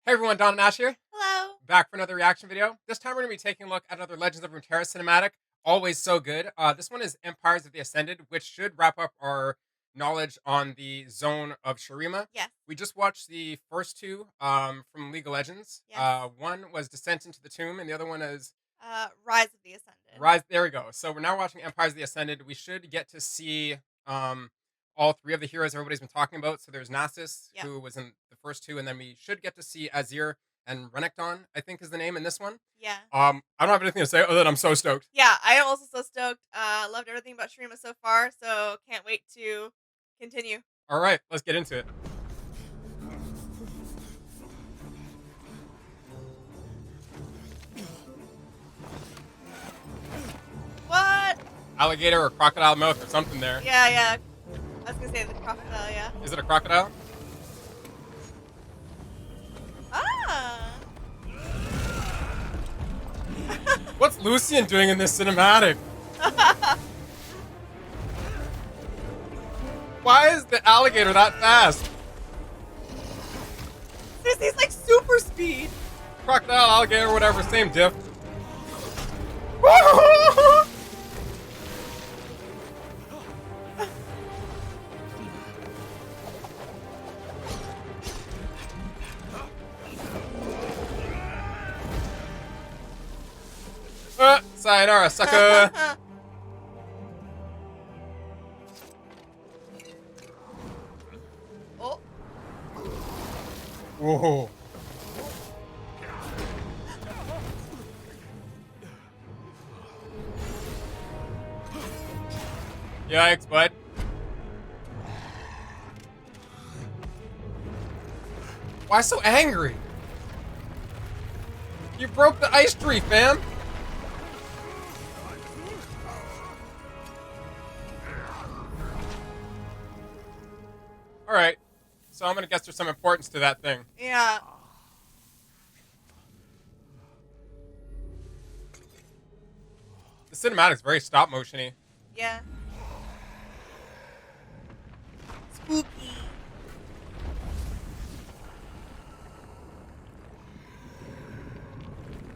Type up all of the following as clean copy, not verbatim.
Hey everyone, Don and Ash here, Hello. back for another reaction video. This time we're going to be taking a look at another Legends of Runeterra cinematic. Always so good. This one is Empires of the Ascended, which should wrap up our knowledge on the zone of Shurima. Yes. We just watched the first two from League of Legends. Yes. One was Descent into the Tomb, and the other one is Rise of the Ascended. Rise. There we go. So we're now watching Empires of the Ascended. We should get to see um, all three of the heroes everybody's been talking about. So there's Nasus, Yep. who was in the first two, and then we should get to see Azir and Renekton, I think is the name in this one. Yeah. I don't have anything to say other than I'm so stoked. Yeah, I am also so stoked. Loved everything about Shurima so far, so can't wait to continue. All right, let's get into it. What? Alligator or crocodile mouth or something there. Yeah. I was gonna say the crocodile, yeah. Is it a crocodile? Ah! What's Lucian doing in this cinematic? Why is the alligator that fast? He's like super speed. Crocodile, alligator, whatever, same diff. Sayonara, sucker. Oh. Whoa. Yikes, bud. Why so angry? You broke the ice tree, fam. Alright. So I'm gonna guess there's some importance to that thing. Yeah. The cinematic's very stop motion-y. Yeah. Spooky.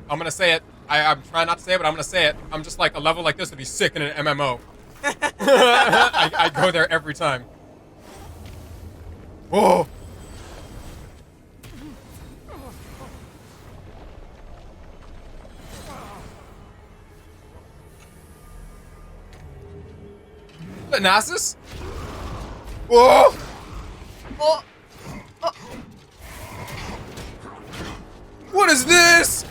I'm gonna say it. I'm trying not to say it, but I'm gonna say it. I'm just like, a level like this would be sick in an MMO. I go there every time. Whoa! The Nasus? Whoa! Oh. Oh. What is this?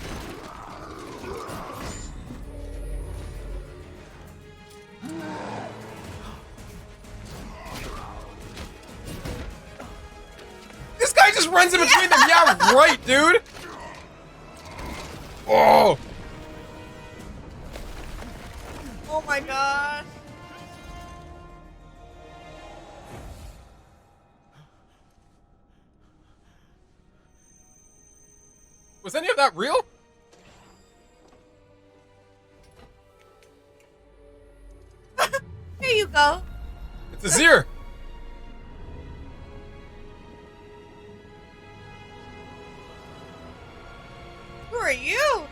This guy just runs in between them. Yeah, right, dude. Oh. Oh my gosh. Was any of that real? Here you go. It's Azir. Who are you?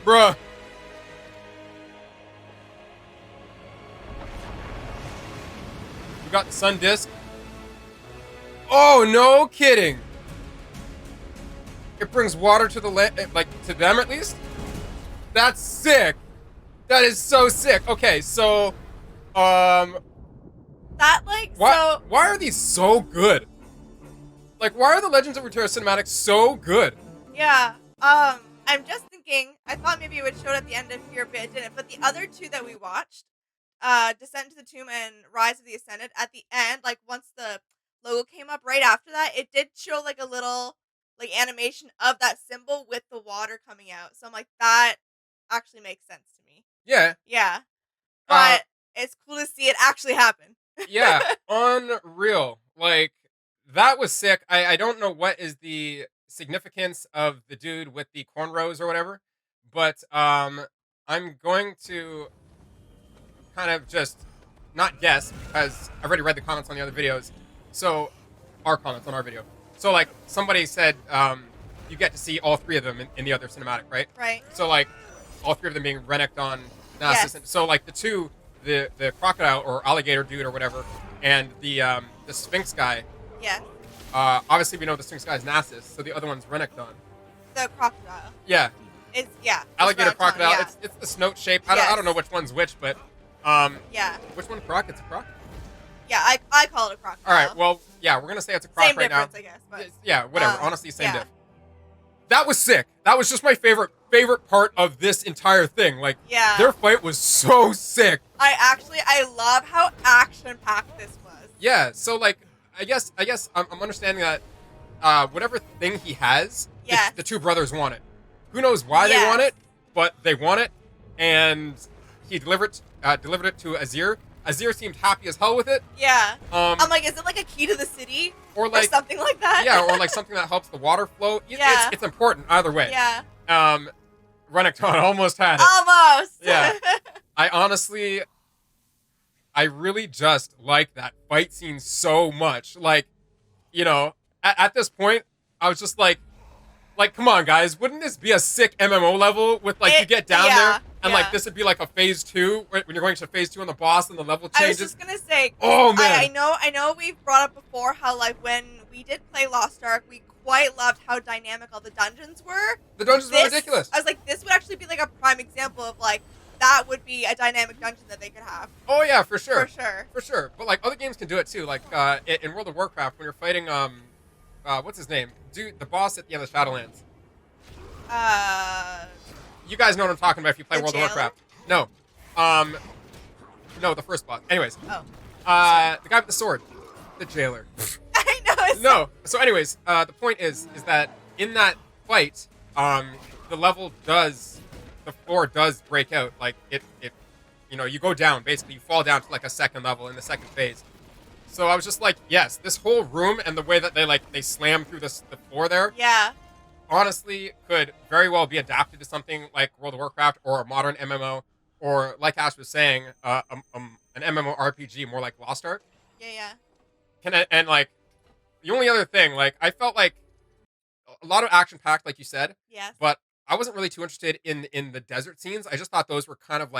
Bruh. We got the sun disc. Oh, no kidding. It brings water to the land, like, to them at least? That's sick. That is so sick. Okay, so, That like why are these so good? Like, why are the Legends of Runeterra cinematics so good? Yeah. I'm just thinking, I thought maybe it would show it at the end of here, but it didn't. But the other two that we watched, Descent into the Tomb and Rise of the Ascended, at the end, like once the logo came up right after that, it did show like a little like animation of that symbol with the water coming out. So I'm like, that actually makes sense to me. Yeah. Yeah. Uh, But it's cool to see it actually happen. Yeah, unreal. Like, that was sick. I don't know what is the significance of the dude with the cornrows or whatever, but I'm going to kind of just not guess because I've already read the comments on the other videos. So, our comments on our video. So, like, somebody said you get to see all three of them in the other cinematic, right? Right. So, like, all three of them being Renekton, Nasus. Yes. And so, like, the crocodile or alligator dude or whatever, and the Sphinx guy. Yes. Obviously, we know the Sphinx guy is Nasus, so the other one's Renekton. The crocodile. Yeah, It's yeah. It's alligator Renekton, crocodile. Yeah. It's the snout shape. I don't know which one's which, but Yeah. which one croc? It's a croc. Yeah. I call it a crocodile. All right. Well, yeah, we're gonna say it's a croc Same right difference, now. I guess. But Yeah, whatever. Honestly, same yeah. diff. That was sick. That was just my favorite part of this entire thing. Like, Yeah. their fight was so sick. I love how action packed this was. Yeah. So like, I guess I'm understanding that whatever thing he has, Yes. the two brothers want it. Who knows why they Yes. want it, but they want it, and he delivered it to Azir. Azir seemed happy as hell with it. Yeah. I'm like, is it like a key to the city or like something like that? Yeah, or like something that helps the water flow. Yeah. It's important either way. Yeah. Renekton almost had it. Almost. Yeah. I really just like that fight scene so much. Like, you know, at this point, I was just like, come on, guys, wouldn't this be a sick MMO level with like you get down there and like this would be like a phase 2 when you're going to phase 2 on the boss and the level changes. I was just gonna say. Oh man, I know. We've brought up before how like when we did play Lost Ark, we quite loved how dynamic all the dungeons were. The dungeons were ridiculous. I was like, this would actually be like a prime example of like that would be a dynamic dungeon that they could have. Oh yeah, for sure. For sure. But like other games can do it too. Like in World of Warcraft when you're fighting what's his name? Dude, the boss at the end of Shadowlands. You guys know what I'm talking about if you play World of Warcraft. No. No, the first boss. Anyways. Oh. The guy with the sword. The jailer. I know. No. So anyways, the point is that in that fight, the floor does break out. Like it you go down, basically you fall down to like a second level in the second phase. So I was just like, yes, this whole room and the way that they slam through the floor there. Yeah. Honestly, could very well be adapted to something like World of Warcraft or a modern MMO, or like Ash was saying, an MMORPG more like Lost Ark. Yeah. And like, the only other thing, like, I felt like a lot of action packed, like you said. Yes. But I wasn't really too interested in the desert scenes. I just thought those were kind of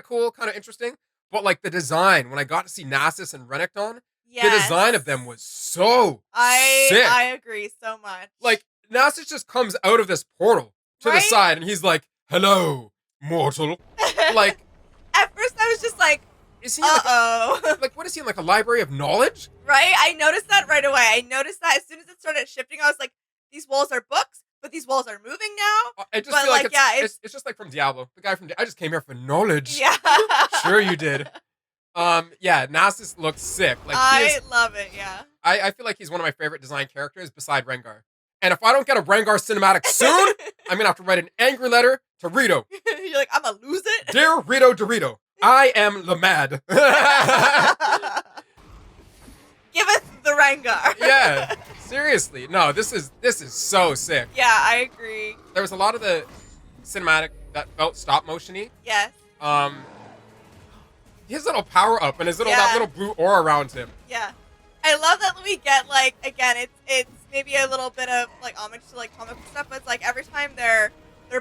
cool, kind of interesting. But like the design, when I got to see Nasus and Renekton, the design of them was so sick. I agree so much. Like, Nasus just comes out of this portal to the side, and he's like, "Hello, mortal." Like, at first I was just like, is he like what is he in, like a library of knowledge? Right? I noticed that right away. I noticed that as soon as it started shifting, I was like, these walls are books, but these walls are moving now. I just feel like it's just like from Diablo. The guy from I just came here for knowledge. Yeah. Sure you did. Yeah, Nasus looks sick. Like I love it, yeah. I feel like he's one of my favorite design characters beside Rengar. And if I don't get a Rengar cinematic soon, I'm gonna have to write an angry letter to Rito. You're like, I'm gonna lose it? Dear Rito Dorito, I am the mad. Give us the Rengar. Yeah, seriously. No, this is so sick. Yeah, I agree. There was a lot of the cinematic that felt stop motion-y. Yes. His little power up and that little blue aura around him. Yeah. I love that we get like, again, it's maybe a little bit of like homage to like comic book stuff, but it's like every time their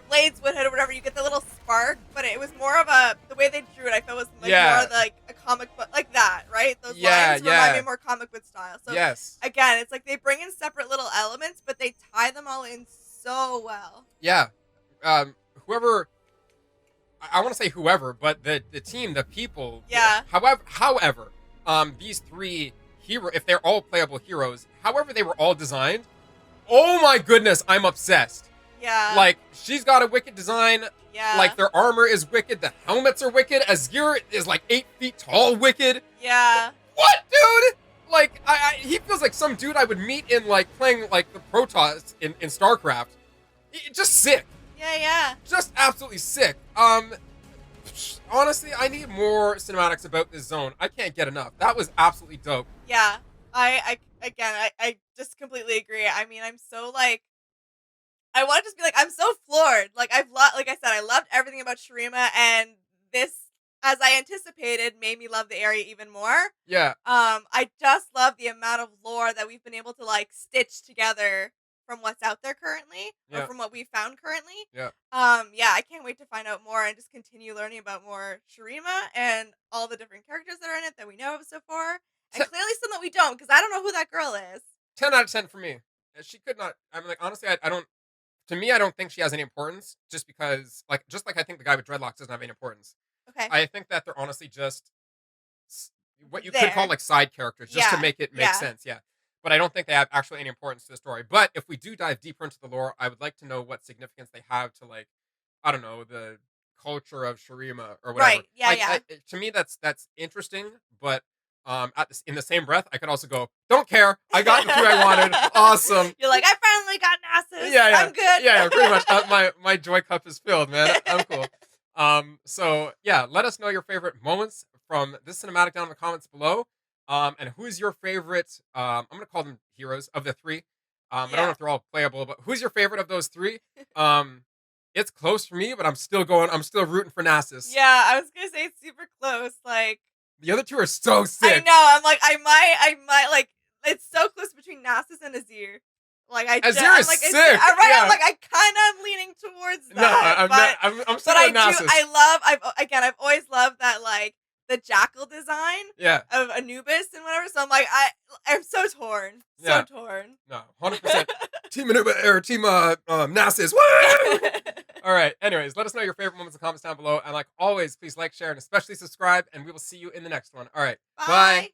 blades would hit or whatever, you get the little spark, but it was more of the way they drew it, I felt was like more of like a comic book, like that, right? Those lines remind me more comic book style. So again, it's like they bring in separate little elements, but they tie them all in so well. Yeah. Whoever, I want to say whoever, but the team, the people. Yeah. However, these three if they're all playable heroes, however they were all designed, oh my goodness, I'm obsessed. Yeah. Like, she's got a wicked design. Yeah. Like, their armor is wicked. The helmets are wicked. Azir is like 8 feet tall wicked. Yeah. What, dude? Like, he feels like some dude I would meet in, like, playing, like, the Protoss in StarCraft. Just sick. Yeah. Just absolutely sick. Honestly, I need more cinematics about this zone. I can't get enough. That was absolutely dope. Yeah. I just completely agree. I mean, I'm so like, I want to just be like, I'm so floored. Like like I said, I loved everything about Shurima, and this as I anticipated, made me love the area even more. Yeah. I just love the amount of lore that we've been able to like stitch together from what's out there currently, or Yeah. from what we found currently. Yeah. Yeah, I can't wait to find out more and just continue learning about more Shurima and all the different characters that are in it that we know of so far, and clearly some that we don't, because I don't know who that girl is. 10 out of 10 for me. She could not. I'm like, honestly, I don't. To me, I don't think she has any importance. Just because, like, just like I think the guy with dreadlocks doesn't have any importance. Okay. I think that they're honestly just what you could call There. like side characters, just to Yeah. make it make Yeah. sense. Yeah. But I don't think they have actually any importance to the story. But if we do dive deeper into the lore, I would like to know what significance they have to, like, I don't know, the culture of Shurima or whatever. Right. Yeah. Like, Yeah. to me, that's interesting. But in the same breath, I could also go, don't care. I got the two I wanted. Awesome. You're like, I finally got Nasus. Yeah, yeah. I'm good. Yeah, pretty much. My joy cup is filled, man. I'm cool. So yeah, let us know your favorite moments from this cinematic down in the comments below. And who's your favorite? I'm gonna call them heroes of the three. I don't know if they're all playable, but who's your favorite of those three? It's close for me, but I'm still rooting for Nasus. Yeah, I was gonna say it's super close. Like, the other two are so sick. I know. I'm like, I might like. It's so close between Nasus and Azir. Like, Azir is sick. Right. Yeah. I'm like, I kind of am leaning towards that. I'm still with Nasus. I've always loved that, like, the jackal design. Yeah. Of Anubis and whatever. So I'm like, I'm so torn. Yeah. So torn. No, 100%. Team Anubis or Team Nasus. Woo! All right. Anyways, let us know your favorite moments in the comments down below. And like always, please like, share, and especially subscribe. And we will see you in the next one. All right. Bye.